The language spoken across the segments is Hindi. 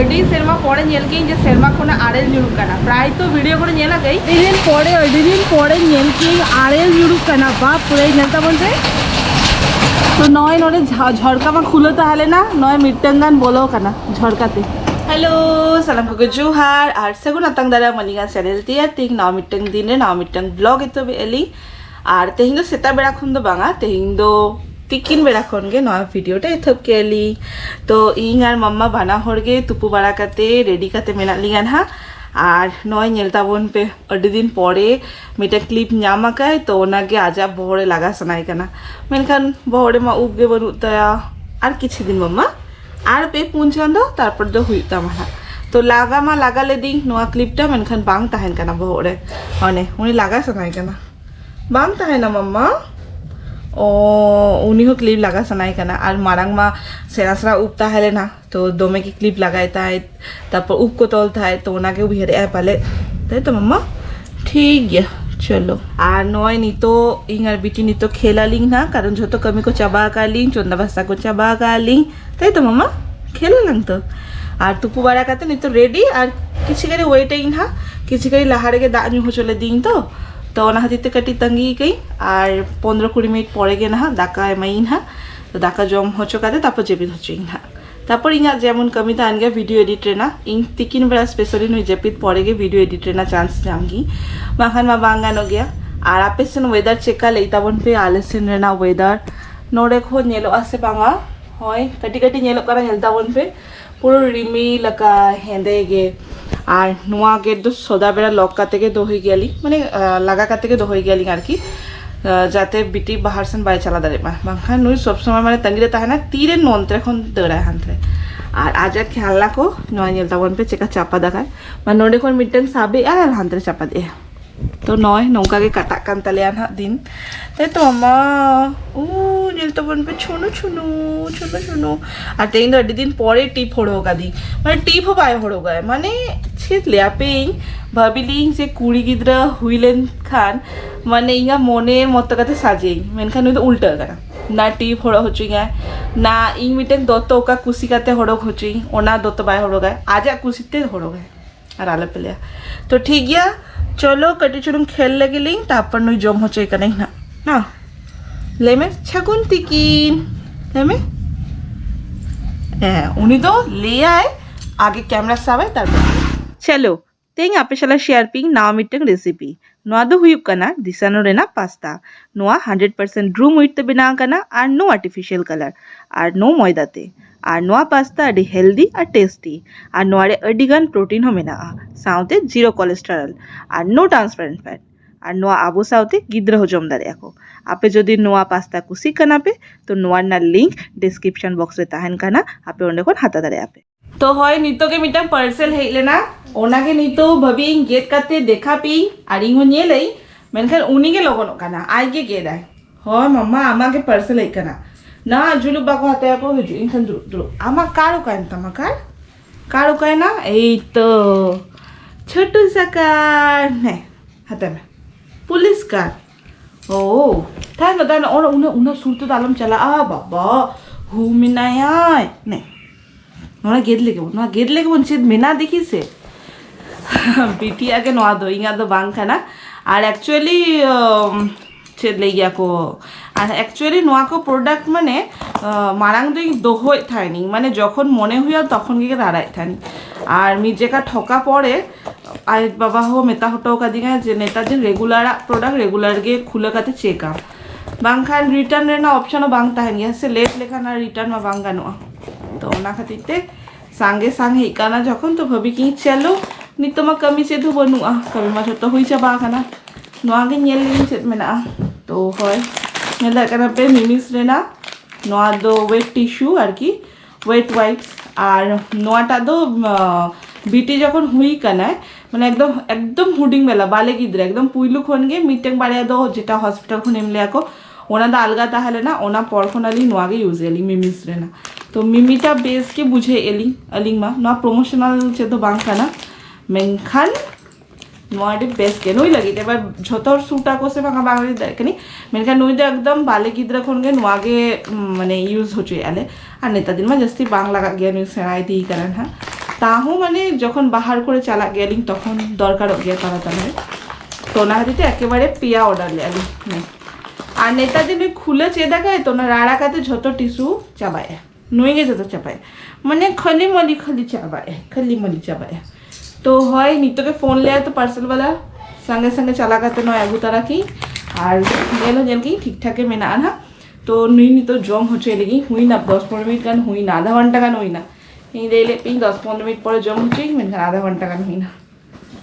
ᱟᱹᱰᱤ ᱥᱮᱨᱢᱟ ᱯᱚᱨᱮ ᱧᱮᱞ ᱠᱮᱧ ᱡᱮ ᱥᱮᱨᱢᱟ ᱠᱷᱚᱱᱟᱜ ᱟᱨᱮᱞ ᱧᱩᱨᱩᱜ ᱠᱟᱱᱟ ᱯᱨᱟᱭ ᱛᱚ ᱵᱷᱤᱰᱤᱭᱳ ᱠᱚᱨᱮ ᱧᱮᱞ ᱟᱠᱟᱫᱟᱹᱧ ᱟᱹᱰᱤ ᱫᱤᱱ ᱯᱚᱨᱮ ᱧᱮᱞ ᱠᱮᱧ ᱟᱨᱮᱞ ᱧᱩᱨᱩᱜ ᱠᱟᱱᱟ ᱵᱟᱯ ᱨᱮ ᱧᱮᱞ ᱛᱟᱵᱚᱱ ᱯᱮ तो नॉय नोड़े झड़का मा खुलो ताहले ना नॉय मिट्टन गान बोलो कना झड़काते हेलो सलाम को जोहार और सगुन अतंग दारा मलिगा चैनल ते तिक नाव मिट्टन दिन नाव मिट्टन ब्लॉग इतो बेली और तेहिं दो सेता बेड़ा खुन दो बांगा तेहिं दो तिकिन बेड़ा खन गे नॉय वीडियो टे थप केली तो इन और मम्मा बना होड़ गे तुपु बड़ा कते रेडी कते मेना लिगान हा और नॉय नेलता बोन पे अड़ी दिन परे मिटे क्लिप नामाकाय तो ओनागे आजा बहरे लगा सनाय कना मेनखान बहरे मा उबगे बनुताया और किछि दिन मम्मा और पे पुन चांदो तारपर दो हुइता मा तो लागा मा लगाले दी नोआ क्लिपटा मेनखान बांग ताहेन कना बहरे माने उनी लगा सनाय कना बांग ताहेना मम्मा ओ उनी हो क्लिप लगा सनाय कना और मारांग मा सेरा सेरा उब ताहेले ना तो दोमे की क्लिप लगाए ताहे तारपर उब को तोल ताहे तो ओनागे उबिहरे ए पाले ताई तो मम्मा ठीक है चलो और नय नितो इंगार बिटी नितो खेला लिंग ना कारण जो कमी को चाबा कालिंग चंदा भाषा को चाबा कालिंग ताई तो मम्मा खेला लंग तो और तुपु बाड़ा काते नितो रेडी और किछि करे वेटिंग ना किछि करे लहारे के दाग न्यू हो चले दिन तो ओना हाथिते कटी तंगी कई और 15-20 मिनट परे गे ना दाका एमाइन हा तो दाका जम होचो काते तापर जेपित होचिन हा तापर इंगा जेमन कमी तान गे वीडियो एडिट रेना इन तिकिन बेड़ा स्पेशली नुई जेपित परे गे वीडियो एडिट रेना चांस जामगी माखान मा बांगानो गया और आपे सेन वेदर चेका लेता बन पे आले सेन रेना वेदर नोडे खो नेलो आसे बांगा होय कटी कटी नेलो करा हेलता बन पे पुरो रिमी लका हेंदे गे और नुआ गे दो सोदा बेड़ा लॉक काते के दो होई गेली माने लगा काते के दो होई गेली आरकी जाते बिटी बाहर सेन बाय चला दारे मा बांखान नुई सब समय माने तंगिरे ताहेना तीरे नोंत्रे खन दड़ा हांत्रे और आज खेलना को नय नेलता बन पे चेका चापा दाका माने नोडे खन मिटन साबे आर हांत्रे चापा दे तो नय नौका के काटा कान तलेया ना दिन ताई तो मम्मा ओ नेलता बन पे छुनु छुनु छुनु छुनु और तेइन दो अड्डी दिन परे टिप होड़ोगा दी माने टिप हो पाए होड़ोगा माने छेद लिया पे भाबिली जे कुड़ी गिद्रा हुइलेन खान माने इंगा मोने मत कते साजे मेनखान नुई दो उल्टा करा ना टिप होड़ो होचुगा ना इन मिटेन दोतो का कुसी काते होड़ो होचुई ओना दोतो बाय होड़ोगा आजा कुसीते होड़ोगा और आले पेलिया तो ठीक गया चलो कटी चुरुम खेल लगे लिंग तापर नुई जम होचो कने ना ना लेमे छगुन तिकिन लेमे उनी तो ले आए आगे कैमरा सावे तारपर चलो तेंग आपे शाला शेयर पिंग नाव मिटंग रेसिपी नोआ दो हुयुग कना दिसानो रेना पास्ता नोआ 100% रूम व्हीट ते बनाव कना और नो आर्टिफिशियल कलर और नो मैदाते और नोआ पास्ता अडी हेल्दी और टेस्टी और नोआरे अडीगान प्रोटीन हो मेना साउते जीरो कोलेस्टेरल और नो ट्रांसपेरेंट फैट और नोआ आबो साउते गिद्रा हो जम दारे को आपे जदि नोआ पास्ता कुसी कना पे तो नोआ ना लिंक डिस्क्रिप्शन बॉक्स रे ताहेन कना आपे ओंडे खन हाता दारे आपे तो होय नितो के मिटा पार्सल हेज लेना ओना के नितो भबी गेट काते देखा पी और इहो नेलई मेनखान उनी के लगनो कना आज के गेदाय होय मम्मा आमा के पार्सल हेज कना ना जुलु बाको हाते को हिजु इनखान दुरु आमा कारो कान तमा कारो काय ना एई तो छोटू सकार ने हाते में पुलिस कार ओ थाय मदान और उना सुरतो दालम चला आ बाबा हु मिनाय ने नोना गेद लेके बन चेद मेना देखी से बिटी आगे नोआ दो इंगा दो बांग खाना और एक्चुअली चेद ले गया को और एक्चुअली नोआ को प्रोडक्ट माने मारांग दो दोहोय थायनी माने जखन मने हुआ तखन के राराय थानी और मिजेका ठका पड़े आज बाबा हो मेता हटो का दिगा जे नेता जे रेगुलर प्रोडक्ट रेगुलर के खुले काते चेकआ बांखान रिटर्न रेना ऑप्शन बांग ताहेन या से लेट लेखा ना रिटर्न मा बांग गानोआ तो ओना खातिर सांगे सांगे हिकाना जखन तो भाभी कि चलो नितमा कमी से तो बनुआ कमी मा तो हुई चाबा खाना नोआ गे नेल लिंग से मेना तो होय नेला कना पे मिमिस रेना नोआ दो वेट टिश्यू आर की वेट वाइप्स और नोआटा दो बीटी जखन हुई कना माने एकदम एकदम हुडिंग बेला बाले गिद्रा एकदम पुइलु खन गे मिटेंग बाड़े दो जेटा हॉस्पिटल खन एमले को ओना दा अलगा ताहले ना ओना पर खन आली नोआ गे यूज एली मिमिस रेना तो मिमीटा बेस के बुझे एली अलिंग मा नोआ प्रमोशनल से तो बांग कना मेनखान नोआडी बेस के नुई लगी एबार झतर सुटा को से भागा बांगली देखनी मेनखान नुई दे एकदम बाले गिद्रा खन गे नोआगे माने यूज होचे आले और नेता दिन में जस्ती बांग लगा गया नुई सेनाई दी करन हा ताहू माने जखन बाहर करे चला गेलिंग तखन दरकार गया ताड़ाताड़ी तो ना हतीते एकेबारे पिया अर्डार लेली नहीं और नेताजी नुई खुले चे देखाय तो ना राड़ा काते झोतो टिश्यू चाबाय नुई गे झोतो चाबाय माने खली मली चाबाय तो হয় নিতকে ফোন লিয়া তো পার্সেল वाला संगे संगे चला करते नो आगू तारा की और गेलो जेल की ठीक ठाक मेना ना तो नुई नी तो जम होचे लगी हुई ना 10-15 मिनट गान हुई ना आधा घंटा गान हुई ना इन ले पिंग 10-15 मिनट पर जम होचे मेन आधा घंटा गान हुई ना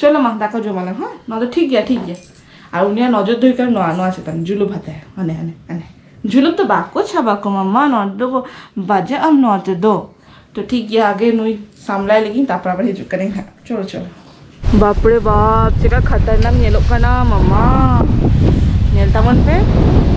चलो मा देखो जमाला हाँ ना तो ठीक है और उनिया नजर धोई कर नो आछे तन जुलु भाते अने अने अने जुलु तो बाको छाबाको मामा नदो बाजे आम नते दो तो ठीक है आगे नुई सामलाय लगी तापर आबार हिजुक करें हाँ चलो चलो बाप रे बाप चेका खतरनाक नेलो काना मामा नेलता मन पे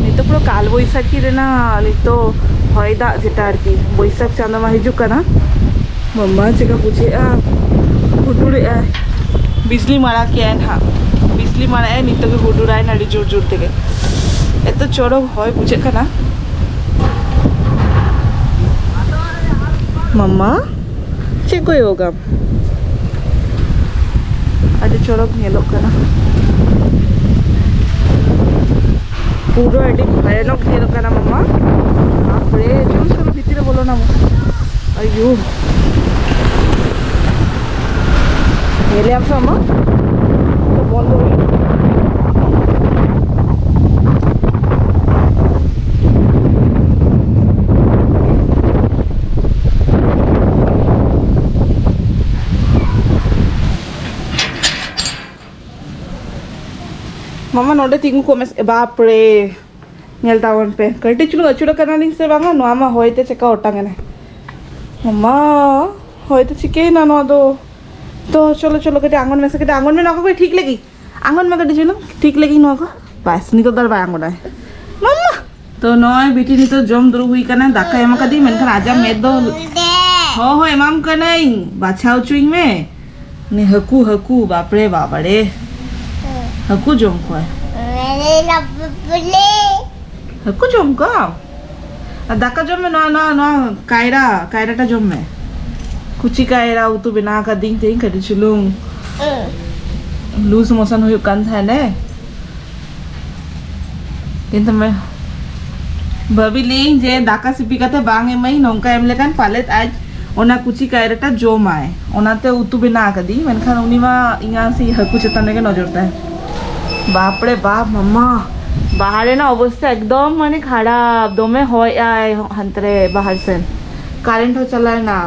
नी तो पुरो काल बैसाखी रे ना नी तो हय दा जेटा आर की बैसाख चांदो मा हिजुक काना मामा चेका बुझे हुटुरे बिजली मारा के हाँ बिजली मारा है नितो के हुटुराय ना जोर जोर থেকে এত চড়ক হয় বুঝে কানা मामा चेकोय होगा अरे चढ़क नेलो काना पूरा एडी भयानक नेलो काना मामा बाप रे चलो चलो भीतरे बोलो ना अयो नेले आप मामा तो बंद हो मामा नोडे तिंगु को मेस बाप रे नेलता वन पे कटी चुनु अचुड़ा करना लिंग से बांगा नोमा होइते चेका ओटांगने मामा होइते चिके ना नो दो तो चलो चलो कटे आंगन में से कटे आंगन में नको कोई ठीक लगी आंगन में कटे चलो ठीक लगी नको बस नी तो दर बा आंगन है मामा तो नय बेटी नी तो जम दुरु हुई कना दाका एमा कदी मेनखान आजा में दो हो एमाम कनाई बाछाओ चुइंग में ने हकू हकू बाप रे बाबा रे हकू जम को हकू जम को दाका जम में ना कायराटा जम में कुची कायरा उतु बिना का दिन तेई कटी चुलुंग लूज मोशन हुई कान था ने किंतु मैं भाभी लिंग जे दाका सिपी कते बांग एमई नोंका एम लेकान पालेत आज ओना कुची कायराटा जम आए ओनाते उतु बिना का दी मेनखान उनी मा इंगा से हकू चेतन के नजरता है बाप रे बाप मामा बाहर ना अवस्था एकदम माने खराब दमे होय आय हंतरे बाहर से कारेंट हो चलाय ना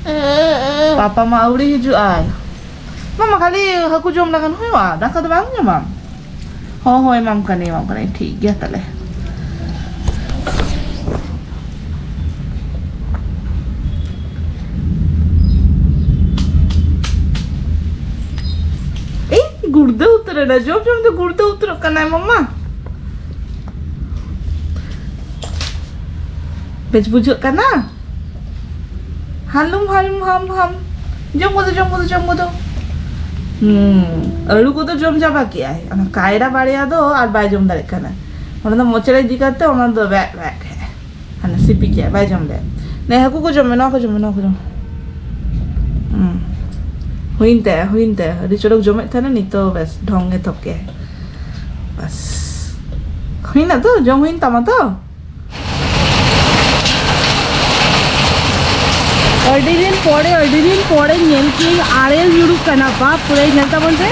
पापा मा उड़ी हिजु आय मामा खाली हकू जम लगन होय दाका तो बांग माम हो होय माम कने ठीक गया तले गुर्दे उतरे ना जब जब तो गुर्दे उतरो करना है मम्मा बेच बुझो करना हालुम हालुम हम जम दो अरु को तो जम जाबा क्या है अना कायरा बाड़िया दो और बाय जम दारे करना ओना तो मोचरे दिखाते ओना दो बैक है अना सिपी क्या बाय जम ले ने हकू को जम ना को जम हुइनते अरे चढ़क जमे था ना नहीं तो बस ढोंगे थपके बस हुई ना तो जम हुइन तमा तो अड़ी दिन पड़े नेल की आरेल जुड़ू कना बाप पूरे नेलता बनते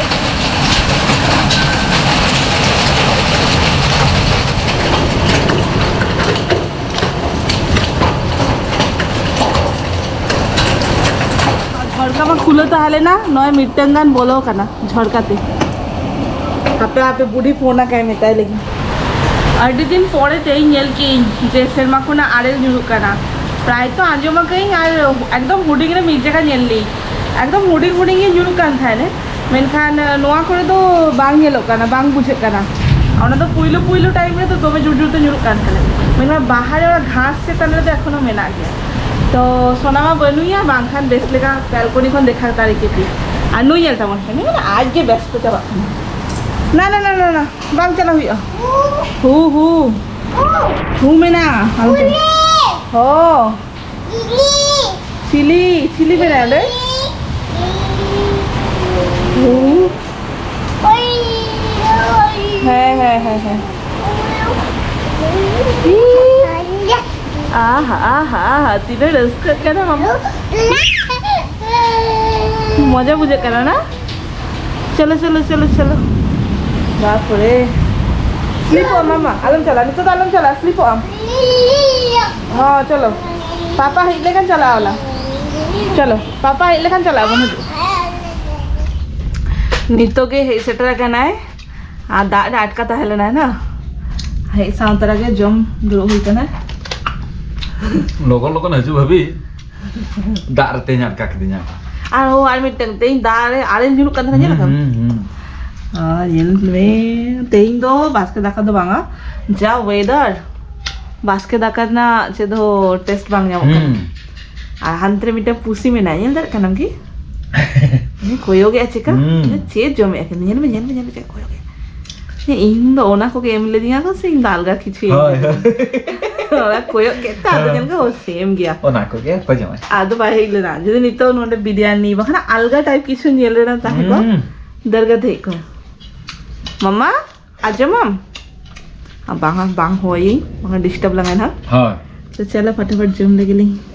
झड़का में खुलो तो हाले ना नय मिट्टंगान बोलो कना झड़काते आपे आपे बुढ़ी फोना कहे मेताय लगी अड़ी दिन पड़े तेई नेल की जे सेरमा कोना आरेल जुड़ू कना प्राय तो आजमा कहीं एकदम हुडिंग रे मिल जगह नेल ली एकदम हुडिंग जुड़ू कान था ने मेनखान नोआ करे तो बांग नेलो कना बांग बुझे कना ओना तो पुइलो टाइम रे तो दोमे जुड़ जुड़ते जुड़ू कान था मेनखान बाहर घास से तने तो एखोनो मेना गया तो सोनामा बनुया बांखान बेस लेगा बैलकनी खन देखा तारी केती आ नुई नेलता मन है ना आज के व्यस्त चाबा ना ना ना ना ना बांग चला हुई हु में ना हो चिली बनाया ले है आहा तीनों रस करना मम्मा मजा मुझे करा ना चलो चलो चलो चलो बाप रे स्लीप हो मामा आलम चला नहीं तो आलम चला स्लीप हो हाँ चलो पापा हिले kan चला वाला चलो पापा हिले kan चला बनो नितो के हे सेटरा करना है आ दा अटका ताहले ना ना हे सांतरा के जम दुरो हुई करना लोगों हजू भाभी दारते nya kak dinya ah oh ar miteng tein dare aren julu kan nya kan ah yel me tein do basket daka do banga ja weather basket daka na che do test bang nya ar hantre mita pusi me na yel dar kanam ki ni koyoge ache ka che jome ek ni yel me che koyoge ni in do na ko ke emle dinga ko sing dalga kichu orang koyok kita ada yang kau same gaya. Oh nak kau apa jamai? Ada bahaya le na. Jadi nito nonde biryani, bahkan alga type kisu nyele na tahe ko. Darga dekho. Mama, aja mam. Bang hoi, bang disturb langan ha. हाँ. तो चलो फटाफट जिम लगे लेंगे